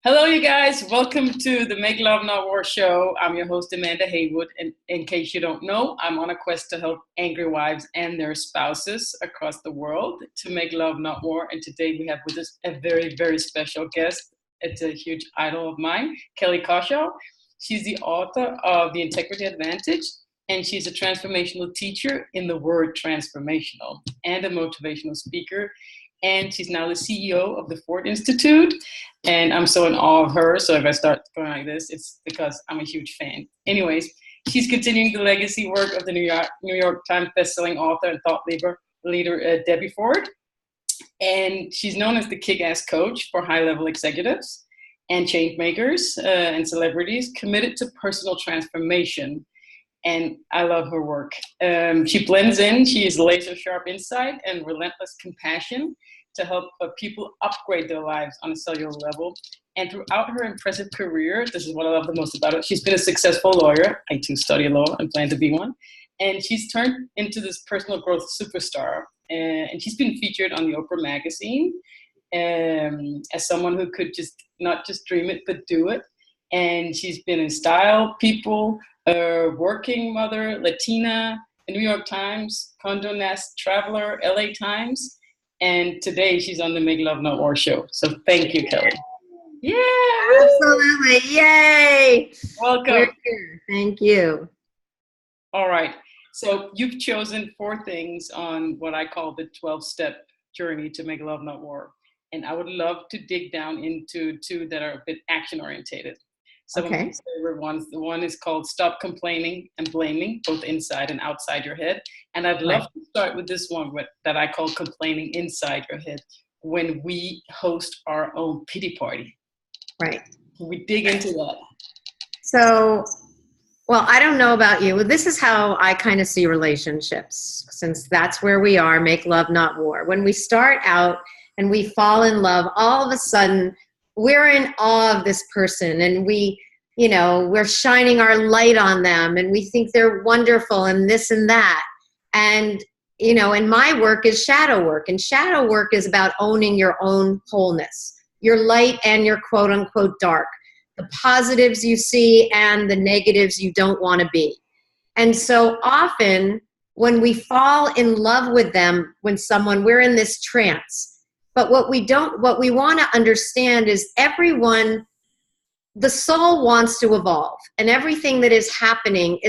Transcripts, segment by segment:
Hello, you guys. Welcome to the Make Love Not War show. I'm your host, Amanda Haywood. And in case you don't know, I'm on a quest to help angry wives and their spouses across the world to make love not war. And today we have with us a very, very special guest. It's a huge idol of mine, Kelley Koshow. She's the author of The Integrity Advantage, and she's a transformational teacher in the word transformational and a motivational speaker. And she's now the CEO of the Ford Institute. And I'm so in awe of her. So if I start going like this, it's because I'm a huge fan. Anyways, she's continuing the legacy work of the New York Times bestselling author and thought leader Debbie Ford. And she's known as the kick-ass coach for high-level executives and change makers and celebrities committed to personal transformation. And I love her work. She blends in, she is laser sharp insight and relentless compassion to help people upgrade their lives on a cellular level. And throughout her impressive career, this is what I love the most about it, she's been a successful lawyer. I too study law and plan to be one. And she's turned into this personal growth superstar. And she's been featured on the Oprah magazine as someone who could just not just dream it, but do it. And she's been in Style, People, Working Mother, Latina, the New York Times, Condé Nast Traveler, LA Times. And today she's on the Make Love Not War show. So thank you, Kelley. Yeah, absolutely. Yay. Welcome. We're here. Thank you. All right. So you've chosen 4 things on what I call the 12-step journey to make love not war. And I would love to dig down into 2 that are a bit action-orientated. Some of my favorite ones. The one is called Stop Complaining and Blaming, both inside and outside your head. And I'd love to start with this one that I call Complaining Inside Your Head, when we host our own pity party. Right. We dig into that. So, well, I don't know about you. This is how I kind of see relationships, since that's where we are, make love, not war. When we start out and we fall in love, all of a sudden, we're in awe of this person, and we're shining our light on them, and we think they're wonderful and this and that. And, and my work is shadow work, and shadow work is about owning your own wholeness, your light and your quote unquote dark, the positives you see and the negatives you don't want to be. And so often when we fall in love with them, we're in this trance. But what we want to understand is the soul wants to evolve, and everything that is happening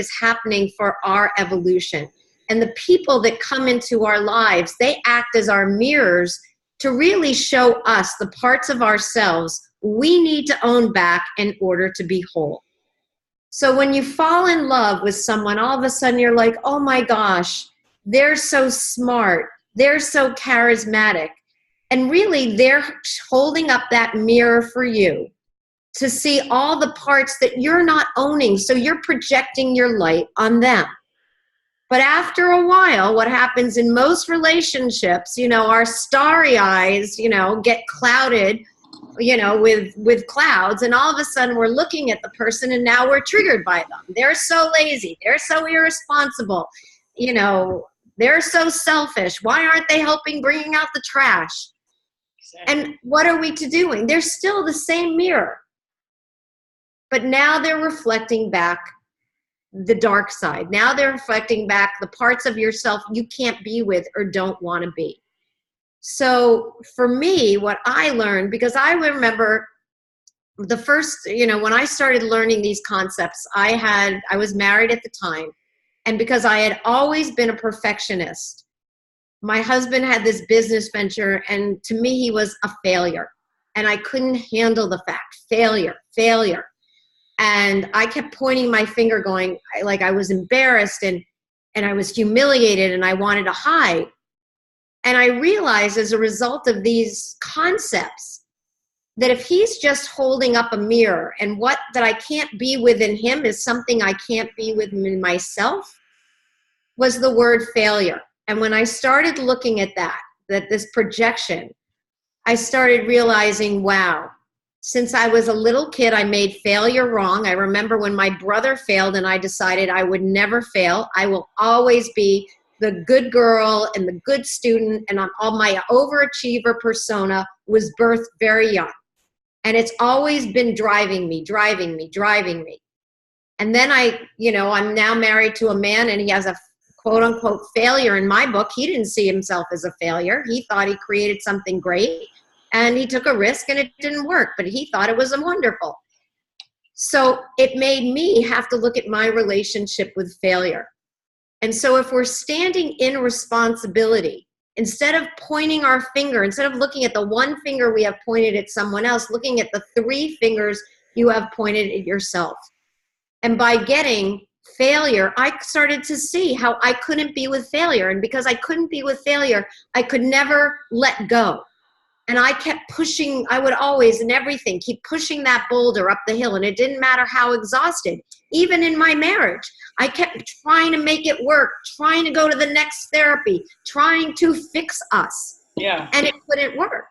for our evolution. And the people that come into our lives, they act as our mirrors to really show us the parts of ourselves we need to own back in order to be whole. So when you fall in love with someone, all of a sudden you're like, oh my gosh, they're so smart, they're so charismatic. And really, they're holding up that mirror for you to see all the parts that you're not owning. So you're projecting your light on them. But after a while, what happens in most relationships, our starry eyes, get clouded, with clouds. And all of a sudden we're looking at the person and now we're triggered by them. They're so lazy. They're so irresponsible. They're so selfish. Why aren't they helping bringing out the trash? And what are we to doing? They're still the same mirror. But now they're reflecting back the dark side. Now they're reflecting back the parts of yourself you can't be with or don't want to be. So for me, what I learned, because I remember the first, when I started learning these concepts, I was married at the time. And because I had always been a perfectionist, my husband had this business venture, and to me, he was a failure. And I couldn't handle the fact, failure. And I kept pointing my finger going, I was embarrassed and I was humiliated and I wanted to hide. And I realized as a result of these concepts that if he's just holding up a mirror and what that I can't be within him is something I can't be within myself, was the word failure. And when I started looking at this projection, I started realizing, wow, since I was a little kid, I made failure wrong. I remember when my brother failed and I decided I would never fail. I will always be the good girl and the good student, and all my overachiever persona was birthed very young. And it's always been driving me. And then I'm now married to a man, and he has a quote unquote failure in my book. He didn't see himself as a failure. He thought he created something great, and he took a risk and it didn't work, but he thought it was wonderful. So it made me have to look at my relationship with failure. And so if we're standing in responsibility, instead of pointing our finger, instead of looking at the one finger we have pointed at someone else, looking at the 3 fingers you have pointed at yourself. And by getting failure, I started to see how I couldn't be with failure. And because I couldn't be with failure, I could never let go. And I kept pushing. I would always, in everything, keep pushing that boulder up the hill. And it didn't matter how exhausted. Even in my marriage, I kept trying to make it work, trying to go to the next therapy, trying to fix us. Yeah. And it couldn't work.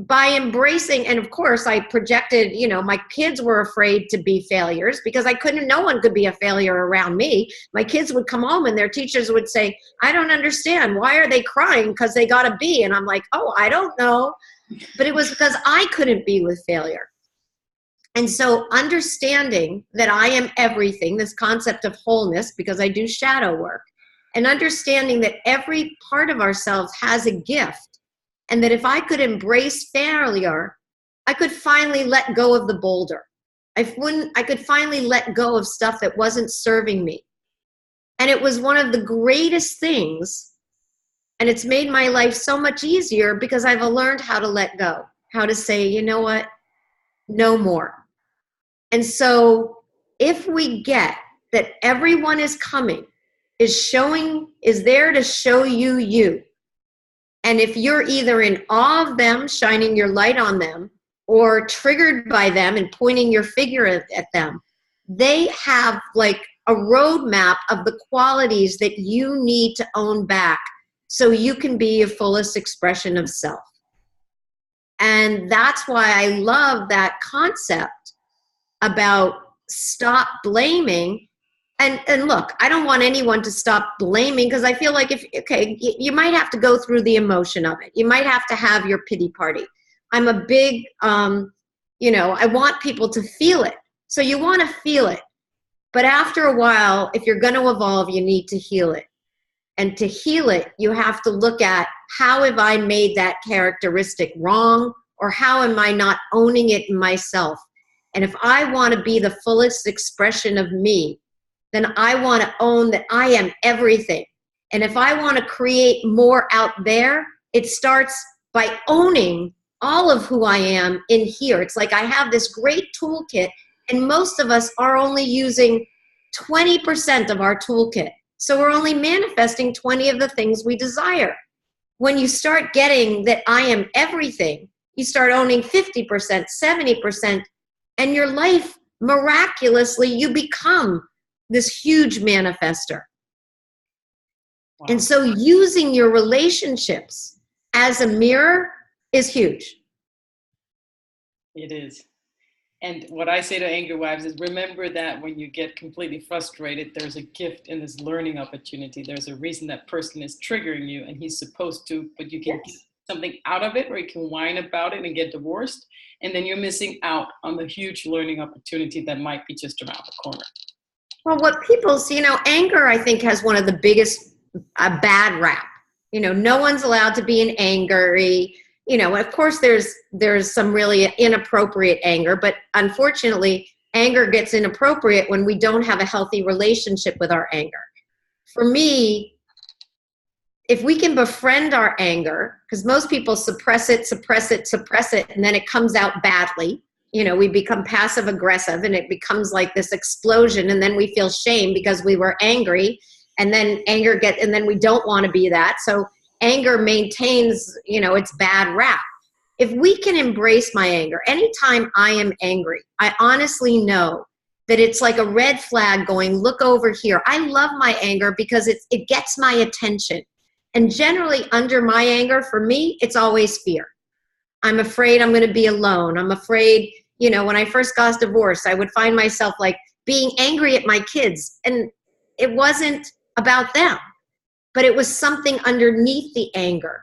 By embracing, and of course I projected, my kids were afraid to be failures because no one could be a failure around me. My kids would come home and their teachers would say, I don't understand. Why are they crying? Because they got a B. And I'm like, oh, I don't know. But it was because I couldn't be with failure. And so understanding that I am everything, this concept of wholeness, because I do shadow work, and understanding that every part of ourselves has a gift. And that if I could embrace failure, I could finally let go of the boulder. I could finally let go of stuff that wasn't serving me. And it was one of the greatest things. And it's made my life so much easier because I've learned how to let go, how to say, you know what, no more. And so if we get that everyone is coming, is there to show you you. And if you're either in awe of them, shining your light on them, or triggered by them and pointing your finger at them, they have like a roadmap of the qualities that you need to own back so you can be your fullest expression of self. And that's why I love that concept about stop blaming. And look, I don't want anyone to stop blaming because I feel like you might have to go through the emotion of it. You might have to have your pity party. I'm a big, I want people to feel it. So you want to feel it. But after a while, if you're going to evolve, you need to heal it. And to heal it, you have to look at how have I made that characteristic wrong, or how am I not owning it in myself? And if I want to be the fullest expression of me, then I want to own that I am everything. And if I want to create more out there, it starts by owning all of who I am in here. It's like I have this great toolkit, and most of us are only using 20% of our toolkit. So we're only manifesting 20 of the things we desire. When you start getting that I am everything, you start owning 50%, 70%, and your life, miraculously, you become this huge manifester. Wow. And so using your relationships as a mirror is huge. It is. And what I say to angry wives is remember that when you get completely frustrated, there's a gift in this learning opportunity. There's a reason that person is triggering you and he's supposed to, but you can get something out of it, or you can whine about it and get divorced. And then you're missing out on the huge learning opportunity that might be just around the corner. Well, what people see, anger, I think, has one of the biggest bad rap. No one's allowed to be angry. Of course, there's some really inappropriate anger, but unfortunately, anger gets inappropriate when we don't have a healthy relationship with our anger. For me, if we can befriend our anger, because most people suppress it, and then it comes out badly. We become passive aggressive and it becomes like this explosion, and then we feel shame because we were angry, and then and then we don't want to be that. So anger maintains, its bad rap. If we can embrace my anger, anytime I am angry, I honestly know that it's like a red flag going, look over here. I love my anger because it gets my attention. And generally under my anger, for me, it's always fear. I'm afraid I'm going to be alone. I'm afraid, when I first got divorced, I would find myself like being angry at my kids. And it wasn't about them, but it was something underneath the anger.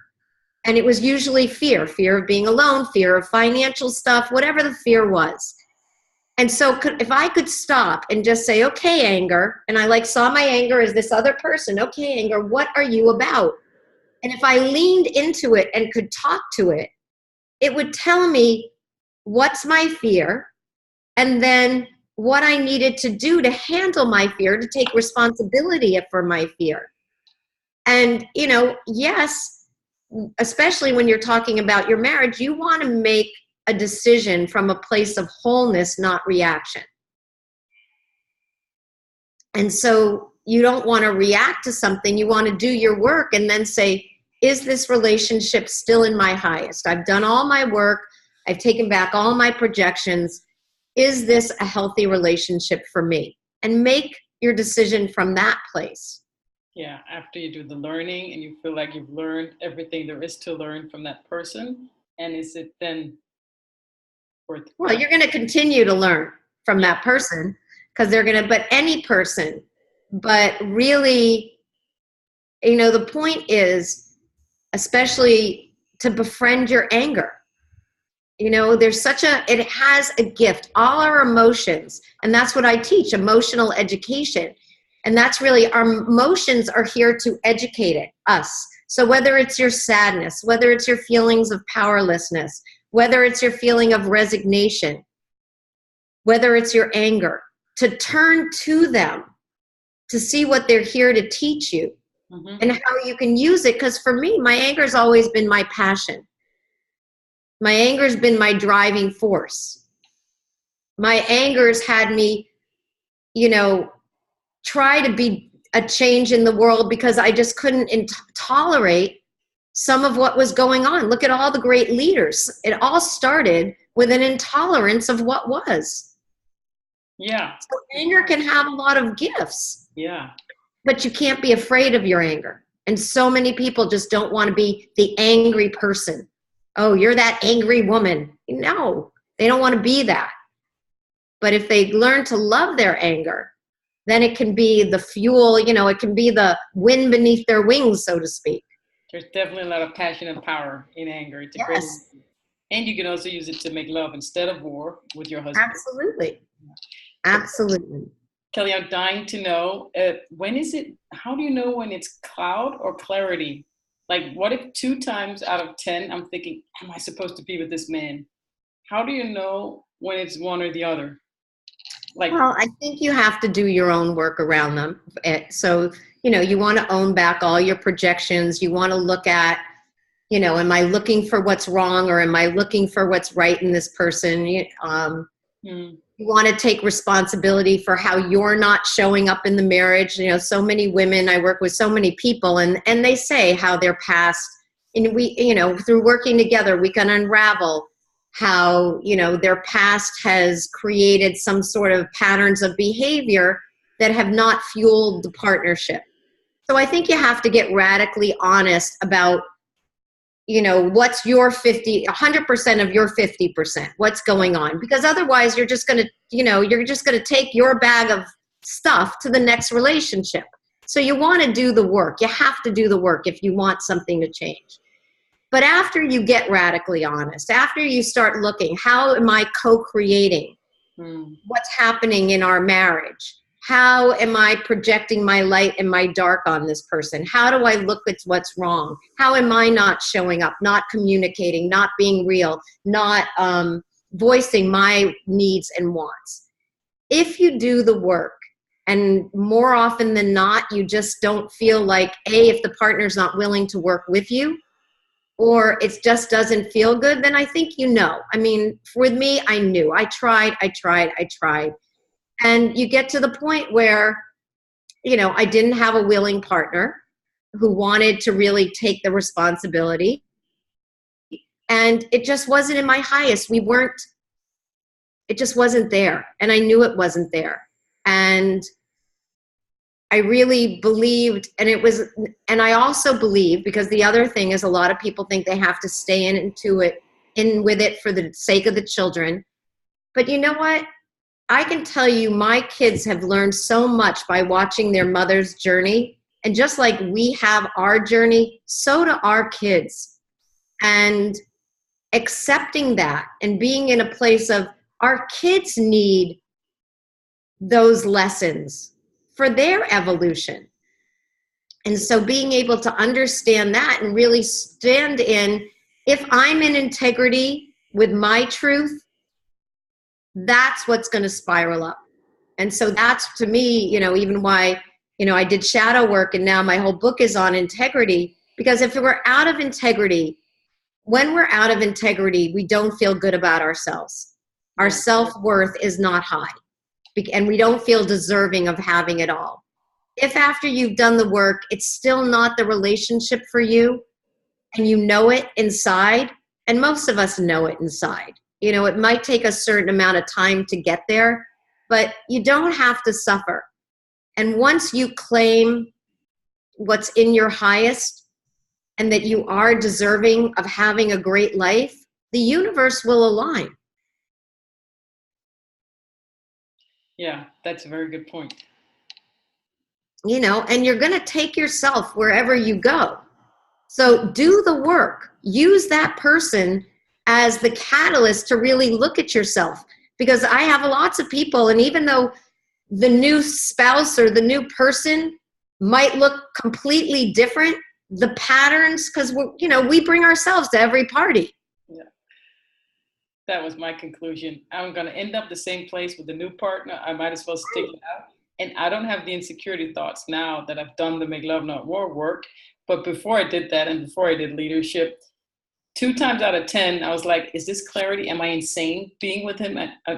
And it was usually fear of being alone, fear of financial stuff, whatever the fear was. And so if I could stop and just say, okay, anger, and I like saw my anger as this other person, okay, anger, what are you about? And if I leaned into it and could talk to it, it would tell me what's my fear, and then what I needed to do to handle my fear, to take responsibility for my fear. And, yes, especially when you're talking about your marriage, you want to make a decision from a place of wholeness, not reaction. And so you don't want to react to something. You want to do your work and then say, is this relationship still in my highest? I've done all my work. I've taken back all my projections. Is this a healthy relationship for me? And make your decision from that place. Yeah, after you do the learning and you feel like you've learned everything there is to learn from that person, and is it then worth? Well, you're going to continue to learn from that person, because they're going to, but any person, but really, the point is, especially to befriend your anger. There's it has a gift, all our emotions. And that's what I teach, emotional education. And that's really, our emotions are here to educate us. So whether it's your sadness, whether it's your feelings of powerlessness, whether it's your feeling of resignation, whether it's your anger, to turn to them, to see what they're here to teach you, and how you can use it. Because for me, my anger has always been my passion. My anger has been my driving force. My anger's had me, try to be a change in the world, because I just couldn't tolerate some of what was going on. Look at all the great leaders. It all started with an intolerance of what was. Yeah. So anger can have a lot of gifts. Yeah. But you can't be afraid of your anger. And so many people just don't want to be the angry person. Oh, you're that angry woman. No, they don't want to be that. But if they learn to love their anger, then it can be the fuel, it can be the wind beneath their wings, so to speak. There's definitely a lot of passion and power in anger. It's a great, and you can also use it to make love instead of war with your husband. Absolutely. Absolutely. Kelley, I'm dying to know, how do you know when it's cloud or clarity? Like, what if 2 times out of 10, I'm thinking, am I supposed to be with this man? How do you know when it's one or the other? Well, I think you have to do your own work around them. So, you want to own back all your projections. You want to look at, am I looking for what's wrong, or am I looking for what's right in this person? You want to take responsibility for how you're not showing up in the marriage. So many women, I work with so many people, and they say how their past, and we, through working together, we can unravel how, their past has created some sort of patterns of behavior that have not fueled the partnership. So I think you have to get radically honest about, what's your 100% of your 50%, what's going on, because otherwise you're just going to, take your bag of stuff to the next relationship. So you want to do the work. You have to do the work if you want something to change. But after you get radically honest, after you start looking, how am I co-creating what's happening in our marriage? How am I projecting my light and my dark on this person? How do I look at what's wrong? How am I not showing up, not communicating, not being real, not voicing my needs and wants? If you do the work, and more often than not, you just don't feel like, if the partner's not willing to work with you, or it just doesn't feel good, then I think I mean, with me, I knew. I tried. And you get to the point where, I didn't have a willing partner who wanted to really take the responsibility. And it just wasn't in my highest. It just wasn't there. And I knew it wasn't there. And I really believed, and I also believe, because the other thing is, a lot of people think they have to stay in with it for the sake of the children. But you know what? I can tell you, my kids have learned so much by watching their mother's journey. And just like we have our journey, so do our kids. and accepting that and being in a place of our kids need those lessons for their evolution. And so being able to understand that and really stand in, if I'm in integrity with my truth, that's what's going to spiral up. And so that's, to me, even why, I did shadow work, and now my whole book is on integrity, because if we're out of integrity, when we're out of integrity, we don't feel good about ourselves. Our self-worth is not high, and we don't feel deserving of having it all. If after you've done the work, it's still not the relationship for you, and you know it inside, and most of us know it inside. It might take a certain amount of time to get there, but you don't have to suffer. And once you claim what's in your highest and that you are deserving of having a great life, the universe will align. Yeah, that's a very good point. And you're going to take yourself wherever you go. So do the work. Use that person as the catalyst to really look at yourself. Because I have lots of people, and even though the new spouse or the new person might look completely different, the patterns, because we bring ourselves to every party. Yeah. That was my conclusion. I'm going to end up the same place with the new partner. I might as well stick it out. And I don't have the insecurity thoughts now that I've done the Make Love Not War work. But before I did that, and before I did leadership, 2 times out of 10, I was like, is this clarity? Am I insane being with him?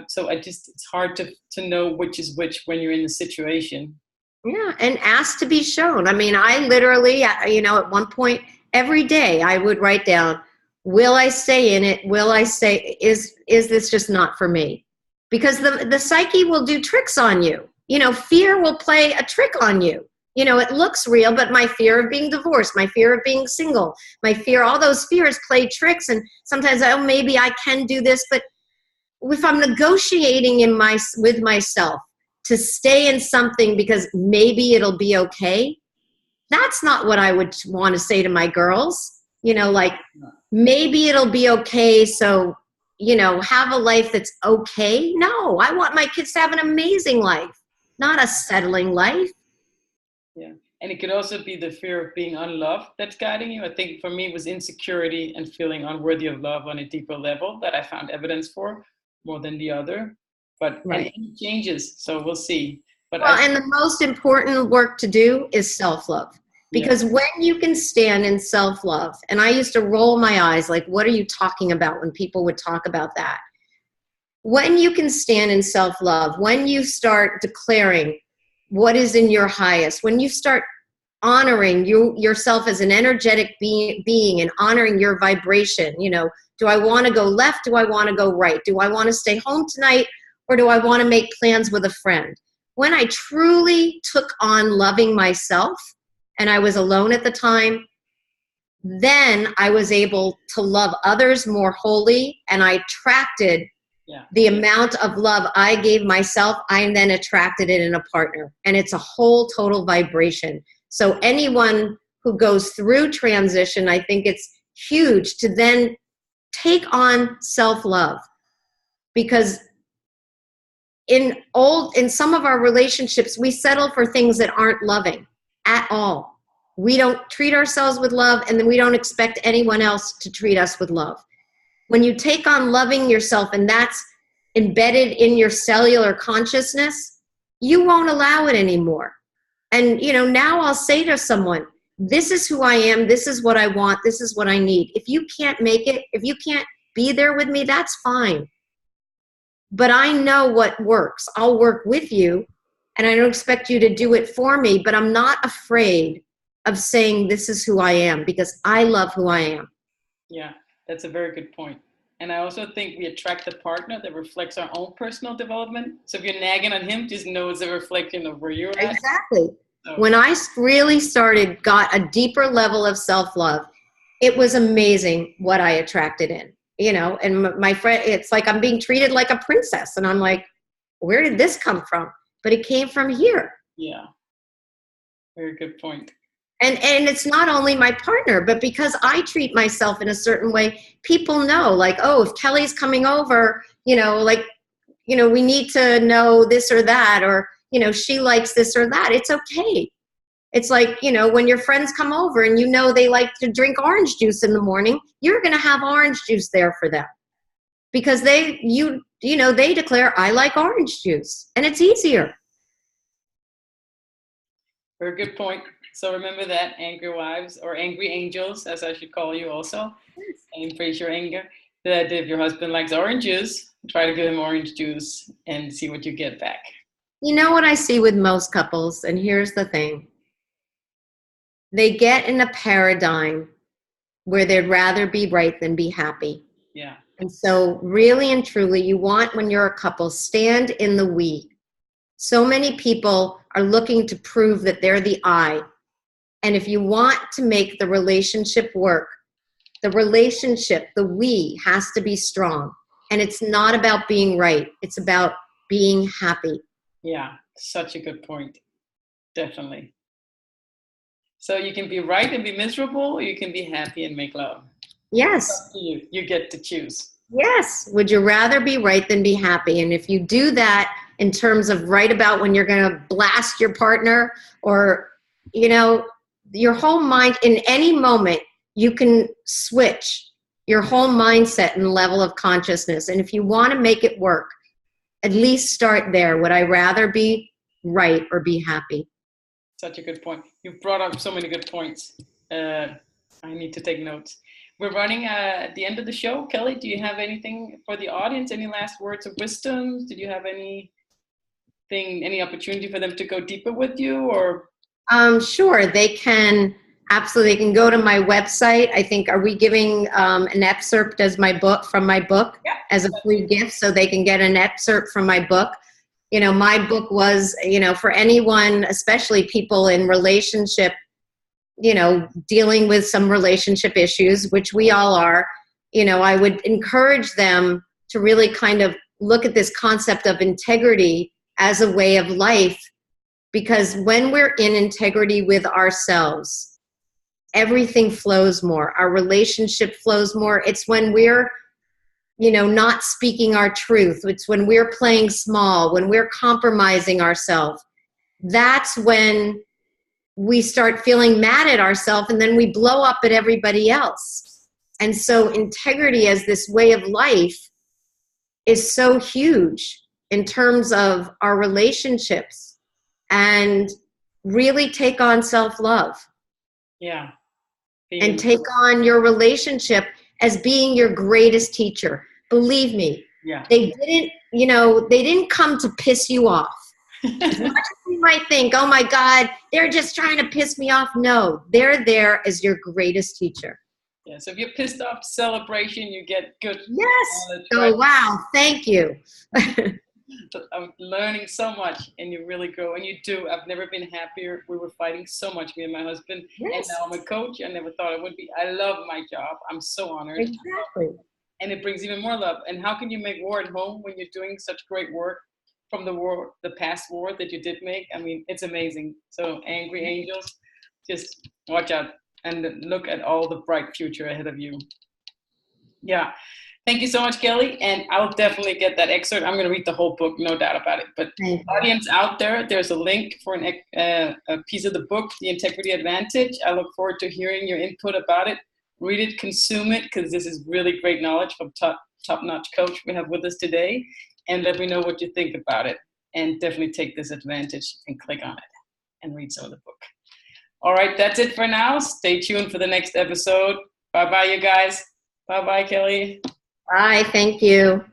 So it's hard to know which is which when you're in the situation. Yeah, and ask to be shown. I mean, I literally, at one point every day I would write down, will I stay in it? Will I stay? Is this just not for me? Because the psyche will do tricks on you. Fear will play a trick on you. It looks real, but my fear of being divorced, my fear of being single, all those fears play tricks. And sometimes, maybe I can do this. But if I'm negotiating with myself to stay in something because maybe it'll be okay, that's not what I would want to say to my girls. Maybe it'll be okay. So, have a life that's okay. No, I want my kids to have an amazing life, not a settling life. Yeah. And it could also be the fear of being unloved that's guiding you. I think for me, it was insecurity and feeling unworthy of love on a deeper level that I found evidence for more than the other. But Right. And it changes, so we'll see. But and the most important work to do is self-love. Because when you can stand in self-love, and I used to roll my eyes like, what are you talking about when people would talk about that? When you can stand in self-love, when you start declaring what is in your highest, when you start honoring yourself as an energetic being and honoring your vibration, do I want to go left? Do I want to go right? Do I want to stay home tonight? Or do I want to make plans with a friend? When I truly took on loving myself, and I was alone at the time, then I was able to love others more wholly, and I attracted the amount of love I gave myself, I then attracted it in a partner. And it's a whole total vibration. So anyone who goes through transition, I think it's huge to then take on self-love. Because in some of our relationships, we settle for things that aren't loving at all. We don't treat ourselves with love, and then we don't expect anyone else to treat us with love. When you take on loving yourself, and that's embedded in your cellular consciousness, you won't allow it anymore. And, now I'll say to someone, this is who I am. This is what I want. This is what I need. If you can't make it, if you can't be there with me, that's fine. But I know what works. I'll work with you, and I don't expect you to do it for me, but I'm not afraid of saying this is who I am, because I love who I am. Yeah, that's a very good point. And I also think we attract a partner that reflects our own personal development. So if you're nagging on him, just know it's a reflection of where you're at. Exactly. So. When I really got a deeper level of self-love, it was amazing what I attracted in, and my friend, it's like I'm being treated like a princess. And I'm like, where did this come from? But it came from here. Yeah. Very good point. And it's not only my partner, but because I treat myself in a certain way, people know, like, oh, if Kelly's coming over, like, we need to know this or that, or, she likes this or that. It's okay. It's like, when your friends come over and they like to drink orange juice in the morning, you're going to have orange juice there for them because they declare, I like orange juice, and it's easier. Very good point. So remember that, angry wives, or angry angels, as I should call you also, and face your anger, that if your husband likes orange juice, try to give him orange juice and see what you get back. You know what I see with most couples, and here's the thing. They get in a paradigm where they'd rather be right than be happy. Yeah. And so really and truly, you want, when you're a couple, stand in the we. So many people are looking to prove that they're the I. And if you want to make the relationship work, the we has to be strong. And it's not about being right. It's about being happy. Yeah, such a good point. Definitely. So you can be right and be miserable, or you can be happy and make love. Yes. You get to choose. Yes. Would you rather be right than be happy? And if you do that in terms of right about when you're going to blast your partner, or, your whole mind, in any moment, you can switch your whole mindset and level of consciousness. And if you want to make it work, at least start there. Would I rather be right or be happy? Such a good point. You've brought up so many good points. I need to take notes. We're running at the end of the show. Kelley, do you have anything for the audience? Any last words of wisdom? Did you have any opportunity for them to go deeper with you? Or sure, they can. Absolutely, they can go to my website. I think, are we giving an excerpt as from my book as a free gift, so they can get an excerpt from my book? My book was, for anyone, especially people in relationship, dealing with some relationship issues, which we all are, I would encourage them to really kind of look at this concept of integrity as a way of life, because when we're in integrity with ourselves, everything flows more. Our relationship flows more. It's when we're not speaking our truth. It's when we're playing small, when we're compromising ourselves. That's when we start feeling mad at ourselves, and then we blow up at everybody else. And so integrity as this way of life is so huge in terms of our relationships, and really take on self-love. Yeah. And take on your relationship as being your greatest teacher. Believe me, they didn't come to piss you off. As much as you might think, oh my God, they're just trying to piss me off. No, they're there as your greatest teacher. Yeah, so if you're pissed off celebration, you get good. Yes. Oh, wow. Thank you. I'm learning so much, and you really grow, and you do. I've never been happier. We were fighting so much, me and my husband, and now I'm a coach. I never thought I would be. I love my job. I'm so honored. Exactly. And it brings even more love. And how can you make war at home when you're doing such great work from the past war that you did make? I mean, it's amazing. So angry angels, just watch out and look at all the bright future ahead of you. Yeah. Thank you so much, Kelley. And I'll definitely get that excerpt. I'm going to read the whole book, no doubt about it. But audience out there, there's a link for a piece of the book, The Integrity Advantage. I look forward to hearing your input about it. Read it, consume it, because this is really great knowledge from top-notch coach we have with us today. And let me know what you think about it. And definitely take this advantage and click on it and read some of the book. All right, that's it for now. Stay tuned for the next episode. Bye-bye, you guys. Bye-bye, Kelley. Bye. Thank you.